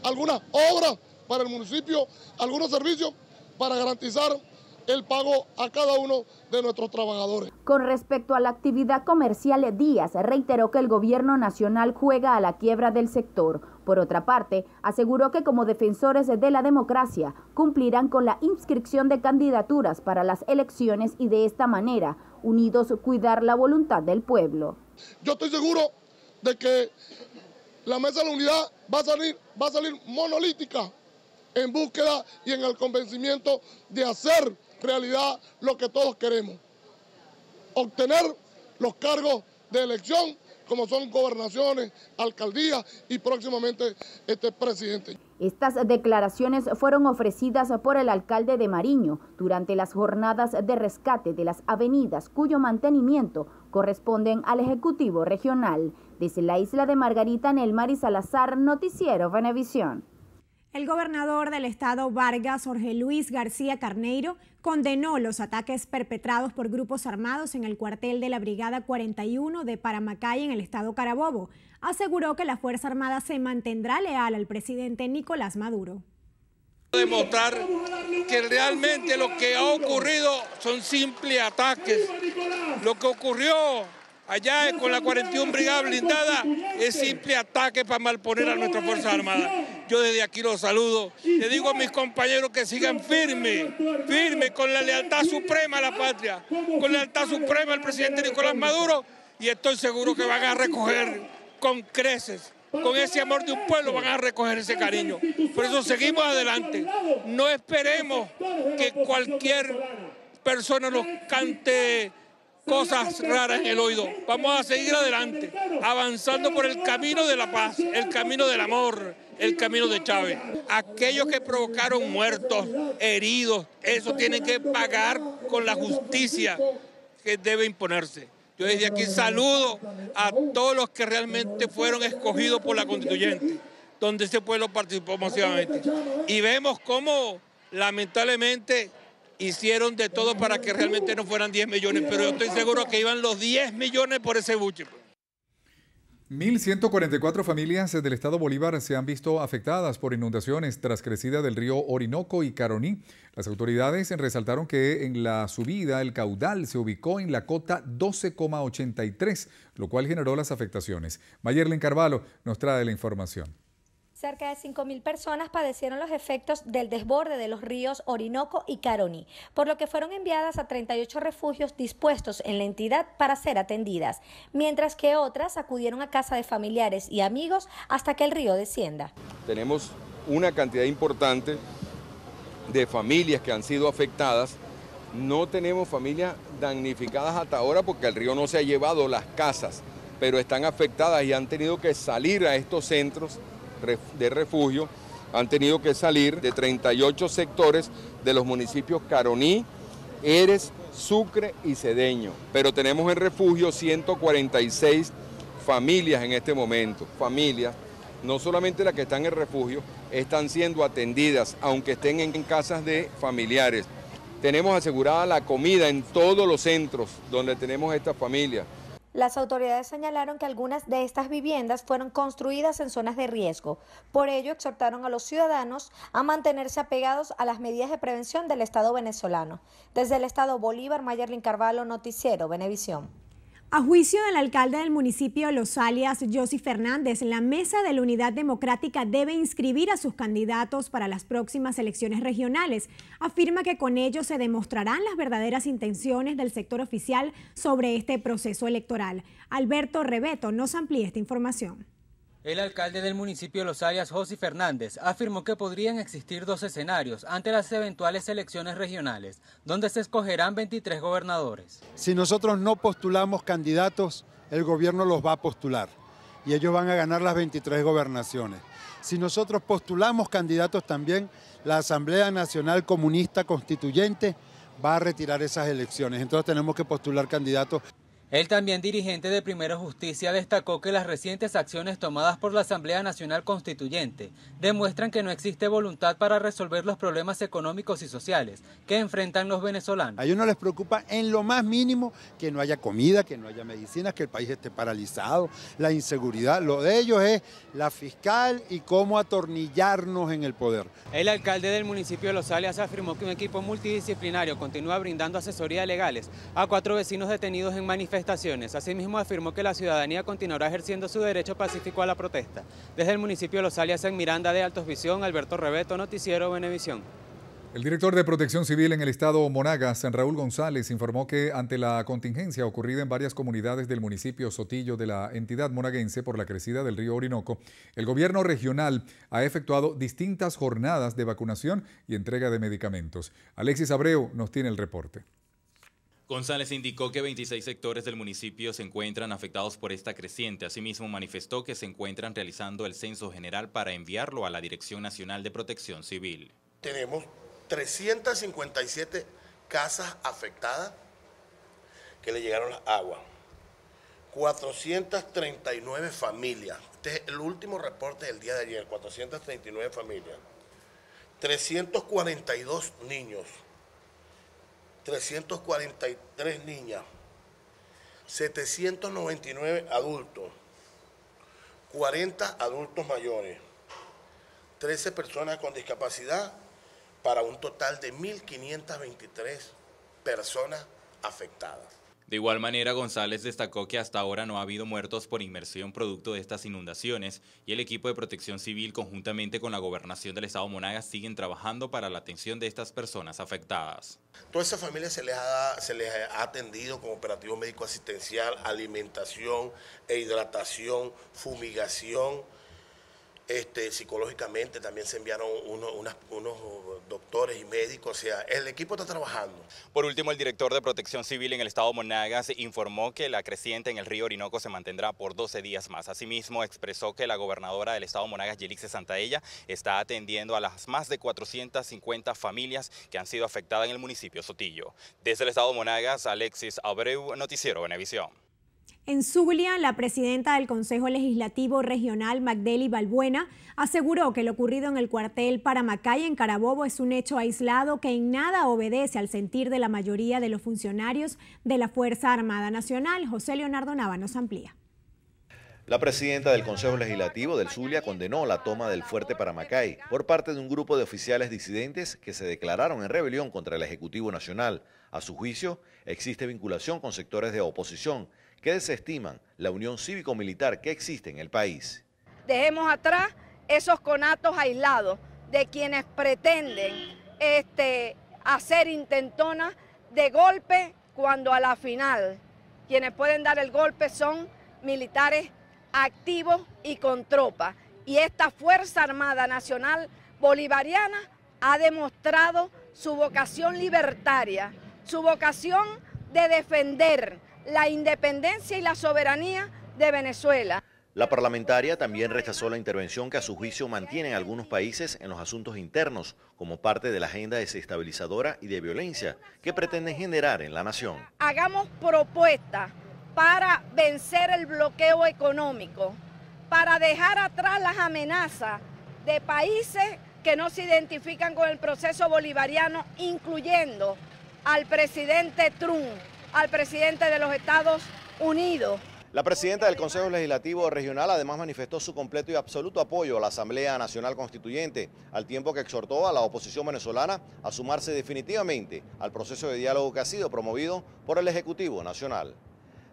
algunas obras para el municipio, algunos servicios para garantizar el pago a cada uno de nuestros trabajadores. Con respecto a la actividad comercial, Díaz reiteró que el gobierno nacional juega a la quiebra del sector. Por otra parte, aseguró que como defensores de la democracia cumplirán con la inscripción de candidaturas para las elecciones y de esta manera, unidos, cuidar la voluntad del pueblo. Yo estoy seguro de que la Mesa de la Unidad va a salir monolítica en búsqueda y en el convencimiento de hacer realidad lo que todos queremos. Obtener los cargos de elección como son gobernaciones, alcaldías y próximamente presidente. Estas declaraciones fueron ofrecidas por el alcalde de Mariño durante las jornadas de rescate de las avenidas cuyo mantenimiento corresponden al Ejecutivo Regional. Desde la isla de Margarita, Nelmari Salazar, Noticiero Venevisión. El gobernador del estado Vargas, Jorge Luis García Carneiro, condenó los ataques perpetrados por grupos armados en el cuartel de la Brigada 41 de Paramacay en el estado Carabobo. Aseguró que la Fuerza Armada se mantendrá leal al presidente Nicolás Maduro. Demostrar que realmente lo que ha ocurrido son simples ataques. Lo que ocurrió allá con la 41 Brigada Blindada es simple ataque para malponer a nuestras Fuerzas Armadas. Yo desde aquí los saludo. Le digo a mis compañeros que sigan firmes con la lealtad suprema a la patria, con la lealtad suprema al presidente Nicolás Maduro, y estoy seguro que van a recoger con creces, con ese amor de un pueblo, van a recoger ese cariño. Por eso seguimos adelante. No esperemos que cualquier persona nos cante cosas raras en el oído. Vamos a seguir adelante, avanzando por el camino de la paz, el camino del amor, el camino de Chávez. Aquellos que provocaron muertos, heridos, eso tienen que pagar con la justicia que debe imponerse. Yo desde aquí saludo a todos los que realmente fueron escogidos por la constituyente, donde ese pueblo participó masivamente. Y vemos cómo, lamentablemente, hicieron de todo para que realmente no fueran 10 millones, pero yo estoy seguro que iban los 10 millones por ese buche. 1.144 familias del estado Bolívar se han visto afectadas por inundaciones tras crecida del río Orinoco y Caroní. Las autoridades resaltaron que en la subida el caudal se ubicó en la cota 12,83, lo cual generó las afectaciones. Mayerlen Carvalho nos trae la información. Cerca de 5.000 personas padecieron los efectos del desborde de los ríos Orinoco y Caroní, por lo que fueron enviadas a 38 refugios dispuestos en la entidad para ser atendidas, mientras que otras acudieron a casa de familiares y amigos hasta que el río descienda. Tenemos una cantidad importante de familias que han sido afectadas. No tenemos familias damnificadas hasta ahora porque el río no se ha llevado las casas, pero están afectadas y han tenido que salir a estos centros de refugio. Han tenido que salir de 38 sectores de los municipios Caroní, Eres, Sucre y Cedeño. Pero tenemos en refugio 146 familias en este momento, familias, no solamente las que están en refugio, están siendo atendidas, aunque estén en casas de familiares. Tenemos asegurada la comida en todos los centros donde tenemos estas familias. Las autoridades señalaron que algunas de estas viviendas fueron construidas en zonas de riesgo. Por ello, exhortaron a los ciudadanos a mantenerse apegados a las medidas de prevención del Estado venezolano. Desde el Estado Bolívar, Mayerlin Carvalho, Noticiero Venevisión. A juicio del alcalde del municipio Los Alias, Josy Fernández, la Mesa de la Unidad Democrática debe inscribir a sus candidatos para las próximas elecciones regionales. Afirma que con ello se demostrarán las verdaderas intenciones del sector oficial sobre este proceso electoral. Alberto Rebeto nos amplía esta información. El alcalde del municipio Los Alias, Josy Fernández, afirmó que podrían existir dos escenarios ante las eventuales elecciones regionales, donde se escogerán 23 gobernadores. Si nosotros no postulamos candidatos, el gobierno los va a postular y ellos van a ganar las 23 gobernaciones. Si nosotros postulamos candidatos también, la Asamblea Nacional Comunista Constituyente va a retirar esas elecciones. Entonces tenemos que postular candidatos. El también dirigente de Primero Justicia destacó que las recientes acciones tomadas por la Asamblea Nacional Constituyente demuestran que no existe voluntad para resolver los problemas económicos y sociales que enfrentan los venezolanos. A ellos no les preocupa en lo más mínimo que no haya comida, que no haya medicinas, que el país esté paralizado, la inseguridad. Lo de ellos es la fiscal y cómo atornillarnos en el poder. El alcalde del municipio de Los Alias afirmó que un equipo multidisciplinario continúa brindando asesoría legales a 4 vecinos detenidos en manifestaciones. Asimismo, afirmó que la ciudadanía continuará ejerciendo su derecho pacífico a la protesta. Desde el municipio de Los Alias, en Miranda de Altos Visión, Alberto Rebeto, Noticiero Venevisión. El director de Protección Civil en el estado Monagas, Raúl González, informó que ante la contingencia ocurrida en varias comunidades del municipio Sotillo de la entidad monaguense por la crecida del río Orinoco, el gobierno regional ha efectuado distintas jornadas de vacunación y entrega de medicamentos. Alexis Abreu nos tiene el reporte. González indicó que 26 sectores del municipio se encuentran afectados por esta creciente. Asimismo, manifestó que se encuentran realizando el censo general para enviarlo a la Dirección Nacional de Protección Civil. Tenemos 357 casas afectadas que le llegaron las aguas, 439 familias. Este es el último reporte del día de ayer, 439 familias, 342 niños. 343 niñas, 799 adultos, 40 adultos mayores, 13 personas con discapacidad, para un total de 1.523 personas afectadas. De igual manera, González destacó que hasta ahora no ha habido muertos por inmersión producto de estas inundaciones y el equipo de Protección Civil conjuntamente con la Gobernación del Estado Monagas siguen trabajando para la atención de estas personas afectadas. Toda esa familia se les ha atendido con operativo médico asistencial, alimentación e hidratación, fumigación. Psicológicamente también se enviaron unos doctores y médicos, o sea, el equipo está trabajando. Por último, el director de Protección Civil en el estado Monagas informó que la creciente en el río Orinoco se mantendrá por 12 días más. Asimismo, expresó que la gobernadora del estado Monagas, Yelixe Santaella, está atendiendo a las más de 450 familias que han sido afectadas en el municipio Sotillo. Desde el estado Monagas, Alexis Abreu, Noticiero Venevisión. En Zulia, la presidenta del Consejo Legislativo Regional, Magdeli Balbuena, aseguró que lo ocurrido en el cuartel Paramacay en Carabobo es un hecho aislado que en nada obedece al sentir de la mayoría de los funcionarios de la Fuerza Armada Nacional. José Leonardo Nava nos amplía. La presidenta del Consejo Legislativo del Zulia condenó la toma del fuerte Paramacay por parte de un grupo de oficiales disidentes que se declararon en rebelión contra el Ejecutivo Nacional. A su juicio, existe vinculación con sectores de oposición que desestiman la unión cívico-militar que existe en el país. Dejemos atrás esos conatos aislados de quienes pretenden hacer intentonas de golpe cuando a la final quienes pueden dar el golpe son militares activos y con tropas. Y esta Fuerza Armada Nacional Bolivariana ha demostrado su vocación libertaria, su vocación de defender la independencia y la soberanía de Venezuela. La parlamentaria también rechazó la intervención que a su juicio mantienen algunos países en los asuntos internos como parte de la agenda desestabilizadora y de violencia que pretenden generar en la nación. Hagamos propuestas para vencer el bloqueo económico, para dejar atrás las amenazas de países que no se identifican con el proceso bolivariano, incluyendo al presidente Trump, al presidente de los Estados Unidos. La presidenta del Consejo Legislativo Regional además manifestó su completo y absoluto apoyo a la Asamblea Nacional Constituyente, al tiempo que exhortó a la oposición venezolana a sumarse definitivamente al proceso de diálogo que ha sido promovido por el Ejecutivo Nacional.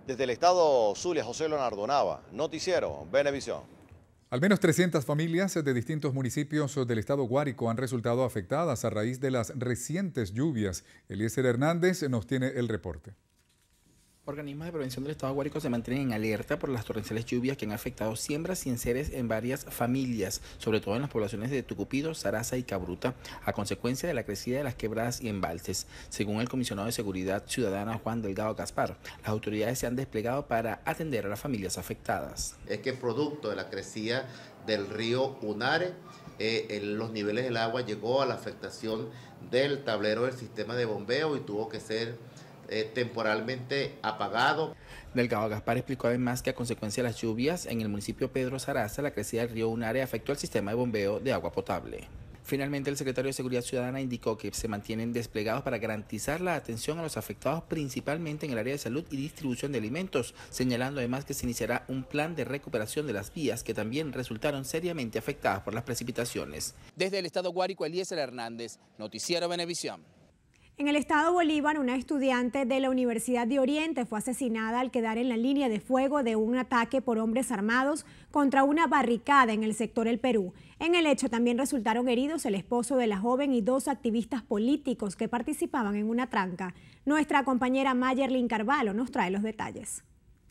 Desde el estado Zulia, José Leonardo Nava, Noticiero Venevisión. Al menos 300 familias de distintos municipios del estado Guárico han resultado afectadas a raíz de las recientes lluvias. Eliezer Hernández nos tiene el reporte. Organismos de prevención del estado Guárico se mantienen en alerta por las torrenciales lluvias que han afectado siembras y enseres en varias familias, sobre todo en las poblaciones de Tucupido, Saraza y Cabruta, a consecuencia de la crecida de las quebradas y embalses. Según el comisionado de Seguridad Ciudadana Juan Delgado Gaspar, las autoridades se han desplegado para atender a las familias afectadas. Es que producto de la crecida del río Unare, los niveles del agua llegó a la afectación del tablero del sistema de bombeo y tuvo que ser temporalmente apagado. Delgado Gaspar explicó además que a consecuencia de las lluvias en el municipio Pedro Saraza, la crecida del río Unare afectó al sistema de bombeo de agua potable. Finalmente, el secretario de Seguridad Ciudadana indicó que se mantienen desplegados para garantizar la atención a los afectados, principalmente en el área de salud y distribución de alimentos, señalando además que se iniciará un plan de recuperación de las vías que también resultaron seriamente afectadas por las precipitaciones. Desde el estado Guárico, Eliezer Hernández, Noticiero Venevisión. En el estado Bolívar, una estudiante de la Universidad de Oriente fue asesinada al quedar en la línea de fuego de un ataque por hombres armados contra una barricada en el sector El Perú. En el hecho también resultaron heridos el esposo de la joven y 2 activistas políticos que participaban en una tranca. Nuestra compañera Mayerlin Carvalho nos trae los detalles.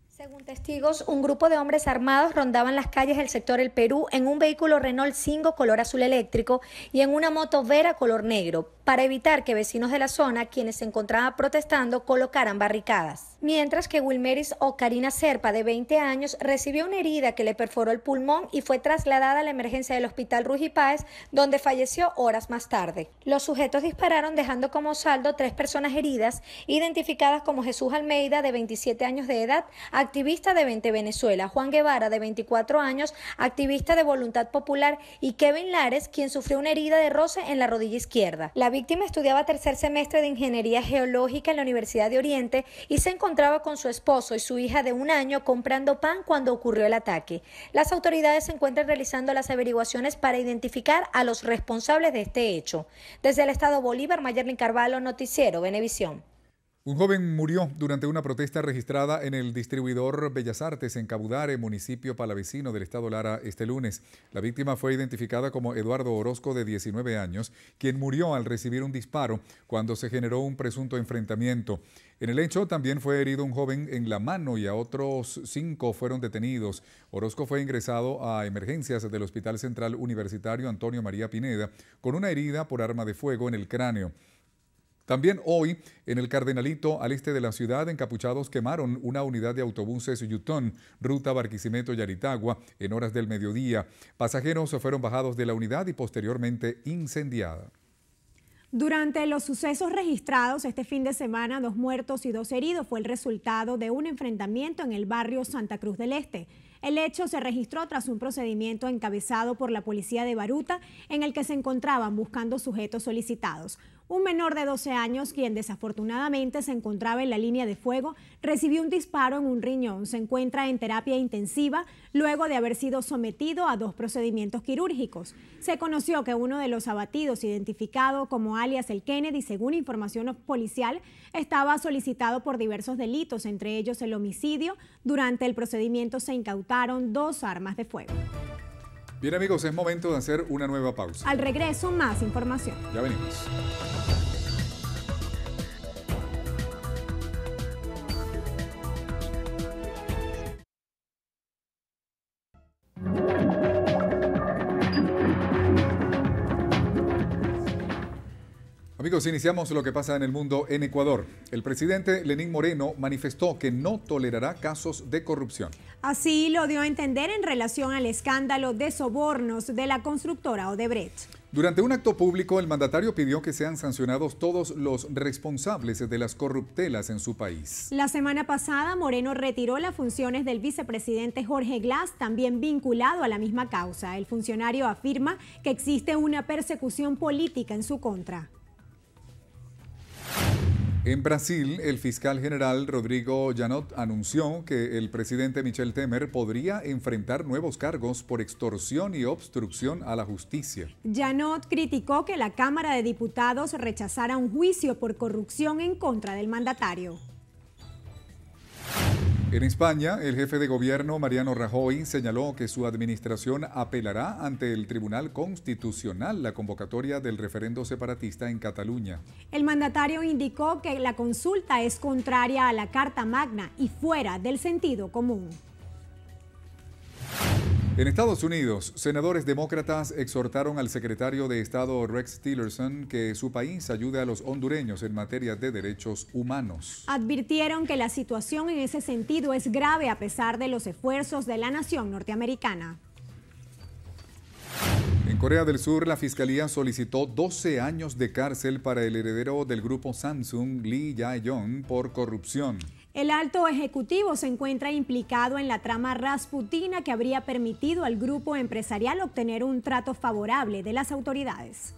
Según testigos, un grupo de hombres armados rondaban las calles del sector El Perú en un vehículo Renault 5 color azul eléctrico y en una moto Vera color negro, para evitar que vecinos de la zona, quienes se encontraban protestando, colocaran barricadas. Mientras que Wilmeris Ocarina Serpa, de 20 años, recibió una herida que le perforó el pulmón y fue trasladada a la emergencia del Hospital Ruy y Páez, donde falleció horas más tarde. Los sujetos dispararon dejando como saldo 3 personas heridas, identificadas como Jesús Almeida, de 27 años de edad, activista de 20 Venezuela, Juan Guevara, de 24 años, activista de Voluntad Popular, y Kevin Lares, quien sufrió una herida de roce en la rodilla izquierda. La víctima estudiaba tercer semestre de Ingeniería Geológica en la Universidad de Oriente y se encontraba con su esposo y su hija de 1 año comprando pan cuando ocurrió el ataque. Las autoridades se encuentran realizando las averiguaciones para identificar a los responsables de este hecho. Desde el estado Bolívar, Mayerlin Carvalho, Noticiero Venevisión. Un joven murió durante una protesta registrada en el distribuidor Bellas Artes en Cabudare, municipio palavecino del estado Lara, este lunes. La víctima fue identificada como Eduardo Orozco, de 19 años, quien murió al recibir un disparo cuando se generó un presunto enfrentamiento. En el hecho también fue herido un joven en la mano y a otros 5 fueron detenidos. Orozco fue ingresado a emergencias del Hospital Central Universitario Antonio María Pineda con una herida por arma de fuego en el cráneo. También hoy, en el Cardenalito, al este de la ciudad, encapuchados quemaron una unidad de autobuses Yutón, ruta Barquisimeto-Yaritagua, en horas del mediodía. Pasajeros fueron bajados de la unidad y posteriormente incendiada. Durante los sucesos registrados este fin de semana, 2 muertos y 2 heridos fue el resultado de un enfrentamiento en el barrio Santa Cruz del Este. El hecho se registró tras un procedimiento encabezado por la policía de Baruta, en el que se encontraban buscando sujetos solicitados. Un menor de 12 años, quien desafortunadamente se encontraba en la línea de fuego, recibió un disparo en un riñón. Se encuentra en terapia intensiva luego de haber sido sometido a 2 procedimientos quirúrgicos. Se conoció que uno de los abatidos, identificado como alias El Kennedy, según información policial, estaba solicitado por diversos delitos, entre ellos el homicidio. Durante el procedimiento se incautaron 2 armas de fuego. Bien, amigos, es momento de hacer una nueva pausa. Al regreso, más información. Ya venimos. Amigos, iniciamos lo que pasa en el mundo en Ecuador. El presidente Lenín Moreno manifestó que no tolerará casos de corrupción. Así lo dio a entender en relación al escándalo de sobornos de la constructora Odebrecht. Durante un acto público, el mandatario pidió que sean sancionados todos los responsables de las corruptelas en su país. La semana pasada, Moreno retiró las funciones del vicepresidente Jorge Glass, también vinculado a la misma causa. El funcionario afirma que existe una persecución política en su contra. En Brasil, el fiscal general Rodrigo Janot anunció que el presidente Michel Temer podría enfrentar nuevos cargos por extorsión y obstrucción a la justicia. Janot criticó que la Cámara de Diputados rechazara un juicio por corrupción en contra del mandatario. En España, el jefe de gobierno, Mariano Rajoy, señaló que su administración apelará ante el Tribunal Constitucional la convocatoria del referendo separatista en Cataluña. El mandatario indicó que la consulta es contraria a la Carta Magna y fuera del sentido común. En Estados Unidos, senadores demócratas exhortaron al secretario de Estado Rex Tillerson que su país ayude a los hondureños en materia de derechos humanos. Advirtieron que la situación en ese sentido es grave a pesar de los esfuerzos de la nación norteamericana. En Corea del Sur, la Fiscalía solicitó 12 años de cárcel para el heredero del grupo Samsung, Lee Jae-yong, por corrupción. El alto ejecutivo se encuentra implicado en la trama Rasputina que habría permitido al grupo empresarial obtener un trato favorable de las autoridades.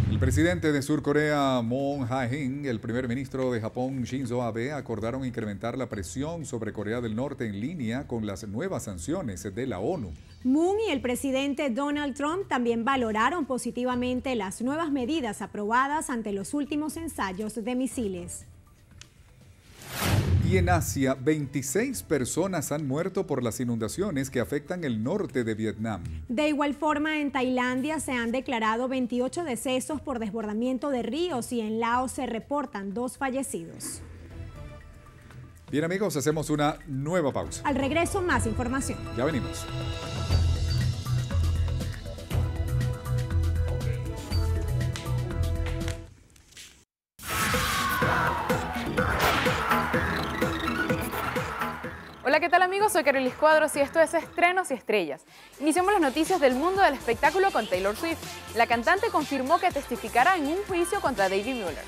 El presidente de Sur Corea, Moon Jae-in, y el primer ministro de Japón, Shinzo Abe, acordaron incrementar la presión sobre Corea del Norte en línea con las nuevas sanciones de la ONU. Moon y el presidente Donald Trump también valoraron positivamente las nuevas medidas aprobadas ante los últimos ensayos de misiles. Y en Asia, 26 personas han muerto por las inundaciones que afectan el norte de Vietnam. De igual forma, en Tailandia se han declarado 28 decesos por desbordamiento de ríos y en Laos se reportan 2 fallecidos. Bien amigos, hacemos una nueva pausa. Al regreso, más información. Ya venimos. Hola, ¿qué tal amigos? Soy Carolis Cuadros y esto es Estrenos y Estrellas. Iniciamos las noticias del mundo del espectáculo con Taylor Swift. La cantante confirmó que testificará en un juicio contra David Mueller.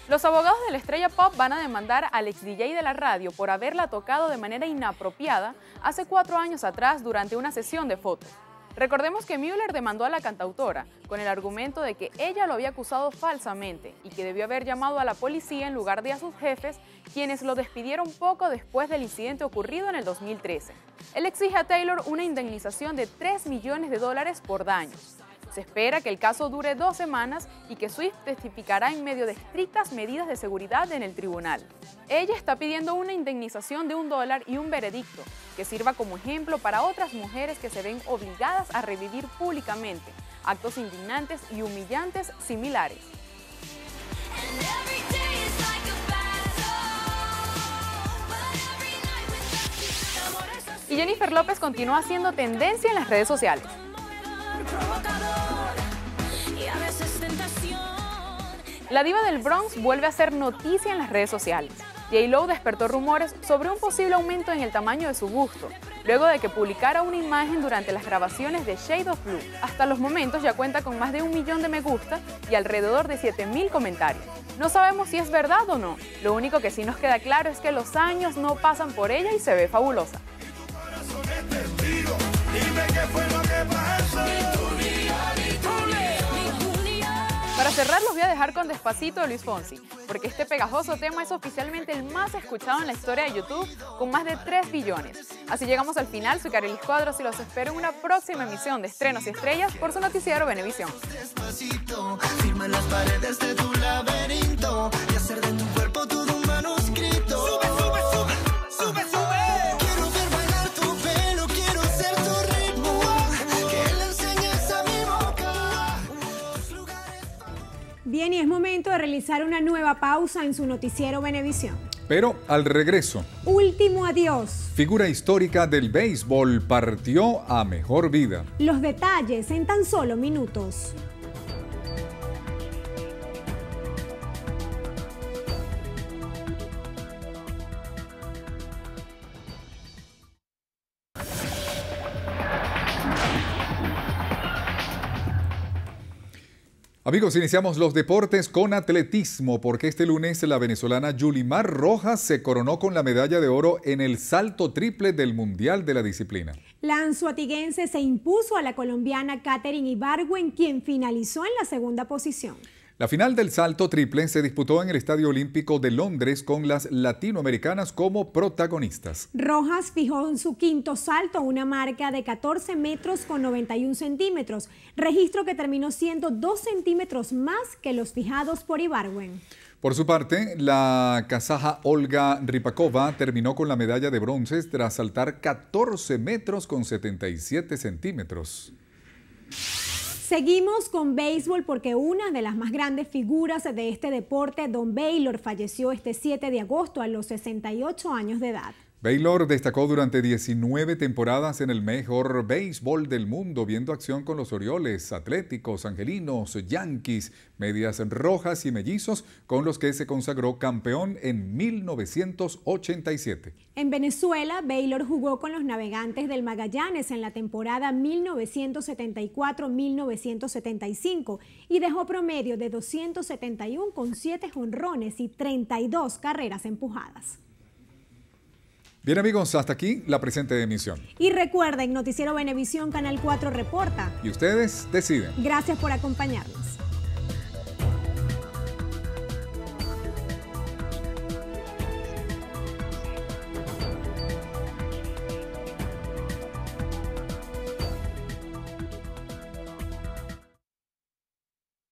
Los abogados de la estrella pop van a demandar al ex DJ de la radio por haberla tocado de manera inapropiada hace 4 años atrás durante una sesión de fotos. Recordemos que Mueller demandó a la cantautora con el argumento de que ella lo había acusado falsamente y que debió haber llamado a la policía en lugar de a sus jefes, quienes lo despidieron poco después del incidente ocurrido en el 2013. Él exige a Taylor una indemnización de $3 millones por daños. Se espera que el caso dure 2 semanas y que Swift testificará en medio de estrictas medidas de seguridad en el tribunal. Ella está pidiendo una indemnización de $1 y un veredicto que sirva como ejemplo para otras mujeres que se ven obligadas a revivir públicamente actos indignantes y humillantes similares. Y Jennifer López continúa siendo tendencia en las redes sociales. La diva del Bronx vuelve a ser noticia en las redes sociales. J.Lo despertó rumores sobre un posible aumento en el tamaño de su busto, luego de que publicara una imagen durante las grabaciones de Shade of Blue. Hasta los momentos ya cuenta con más de 1 millón de me gusta y alrededor de 7.000 comentarios. No sabemos si es verdad o no, lo único que sí nos queda claro es que los años no pasan por ella y se ve fabulosa. Para cerrar los voy a dejar con Despacito de Luis Fonsi, porque este pegajoso tema es oficialmente el más escuchado en la historia de YouTube, con más de 3 billones. Así llegamos al final, soy Carolis Cuadros y los espero en una próxima emisión de Estrenos y Estrellas por su noticiero Venevisión. Despacito, firma en las paredes de tu laberinto y hacer de tu cuerpo todo un manuscrito. Sube, sube, sube, sube, sube. Quiero ver bailar tu pelo, quiero ser tu ritmo, que le enseñes a mi boca. Bien, y es momento de realizar una nueva pausa en su noticiero Venevisión. Pero al regreso, último adiós. Figura histórica del béisbol partió a mejor vida. Los detalles en tan solo minutos. Amigos, iniciamos los deportes con atletismo porque este lunes la venezolana Yulimar Rojas se coronó con la medalla de oro en el salto triple del Mundial de la disciplina. La anzoatiguense se impuso a la colombiana Katherine Ibargüen, quien finalizó en la segunda posición. La final del salto triple se disputó en el Estadio Olímpico de Londres con las latinoamericanas como protagonistas. Rojas fijó en su quinto salto una marca de 14 metros con 91 centímetros, registro que terminó siendo 2 centímetros más que los fijados por Ibargüen. Por su parte, la kazaja Olga Ripakova terminó con la medalla de bronce tras saltar 14 metros con 77 centímetros. Seguimos con béisbol porque una de las más grandes figuras de este deporte, Don Baylor, falleció este 7 de agosto a los 68 años de edad. Baylor destacó durante 19 temporadas en el mejor béisbol del mundo, viendo acción con los Orioles, Atléticos, Angelinos, Yankees, Medias Rojas y Mellizos, con los que se consagró campeón en 1987. En Venezuela, Baylor jugó con los Navegantes del Magallanes en la temporada 1974-1975 y dejó promedio de 271 con 7 jonrones y 32 carreras empujadas. Bien amigos, hasta aquí la presente emisión. Y recuerden, Noticiero Venevisión, Canal 4 reporta. Y ustedes deciden. Gracias por acompañarnos.